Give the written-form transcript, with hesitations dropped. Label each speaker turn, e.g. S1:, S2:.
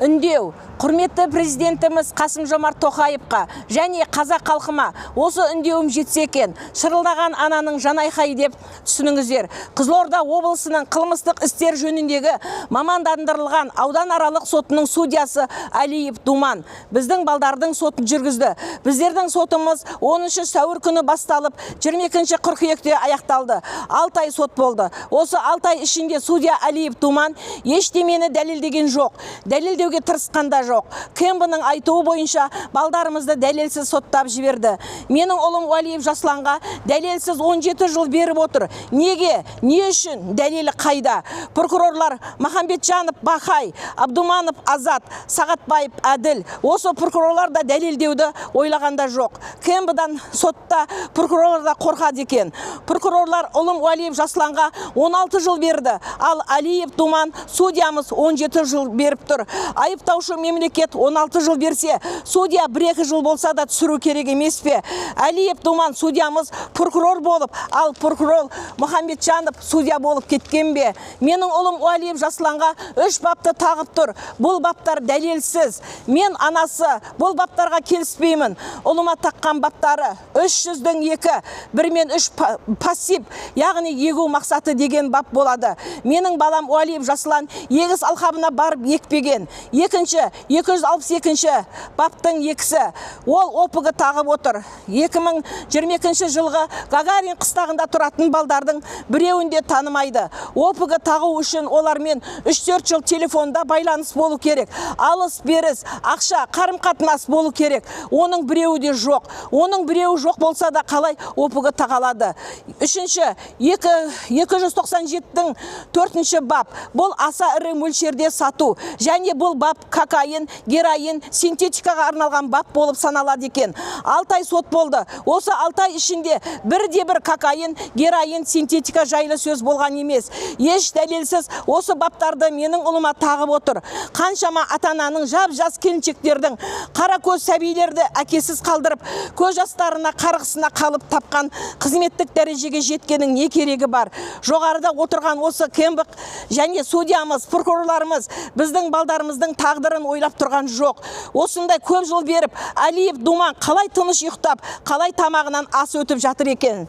S1: үндеу құрметті президентіміз Қасым-Жомарт Тоқаевқа және қазақ халқыма осы үндеуім жетсе екен, шырылдаған ананың жанайқайы деп түсініңіздер. Қызылорда облысының қылмыстық істер жөніндегі мамандандырылған ауданаралық сотының судьясы Алиев Думан біздің балдардың сотын жүргізді. Біздердің сотымыз 10 сәуір күні басталып, 22 қыркүйекте аяқталды. 6 ай сот болды. Осы 6 ай ішінде судья Алиев Думан ештемені дәлелдеген жоқ. Дәлелдеуге тырысқанда жоқ. Кембінің айтуы бойынша балдарымызды дәлелсіз соттап жіберді. Менің ұлым Уалиев Жасланға дәлелсіз 17 жыл беріп отыр. Неге? Не үшін? Дәлелі қайда? Прокурорлар Махамбетжанов Бахай, Абдуманов Азат, Сағатбаев Әділ. Осы прокурорлар да дәлелдеуді ойлағанда жоқ. Кембідан сотта прокурорлар да қорқады екен. Прокурорлар ұлым Уалиев Жасланға 16 жыл берді. Ал Алиев Думан судьямыз 17 жыл беріп тұр. Айыптаушы мемлекет 16 жыл берсе, судья 1-2 жыл болса да түсіру керек емес пе? Алиев Думан судьямыз прокурор болып, ал прокурор Махамбетжанов судья болып кеткен бе? Менің ұлым Уалиев Жасланға 3 бапты тағып тұр. Бұл баптар дәлелсіз. Мен анасы бұл баптарға келіспеймін. Ұлыма таққан баптары 300-дің 2, 1 мен 3 пассив, яғни егу мақсаты деген бап болады. Менің балам Уалиев Жаслан егіс алқабына барып екпеген. Екінші, 262 баптың 2-сі. Ол опығы тағып отыр. 2022 жылғы Гагарин қыстағында тұратын балдардың біреуінде танымайды. Опығы тағу үшін олармен 3-4 жыл телефонда байланыс болу керек. Алыс беріс, ақша, қарым-қатынас болу керек. Оның біреуі де жоқ. Оның біреуі жоқ болса да қалай опығы тағалады. Үшінші, 297-дің 4-ші бап. Бұл аса ірі мөлшерде сату. Және бұл бап кокаин, героин, синтетикаға арналған бап болып саналады екен. 6 ай сот болды. Осы 6 ай ішінде бірде-бір кокаин, героин, синтетика жайлы сөз болған емес. Еш дәлелсіз осы баптарды менің ұлыма тағып отыр. Қаншама ата-ананың жап-жас келіншектердің қара көз сәбилерді әкесіз қалдырып, көз жастарына қарғысына қалып тапқан қызметтік дәрежеге жеткенің не керегі бар? Жоғарыда отырған осы кембік және судьямыз, прокурорларымыз біздің балдарымыздың тағдырын ойлап тұрған жоқ. Осындай көп жыл беріп, Алиев Думан қалай тыныш ұйықтап, қалай тамағынан ас өтіп жатыр екен?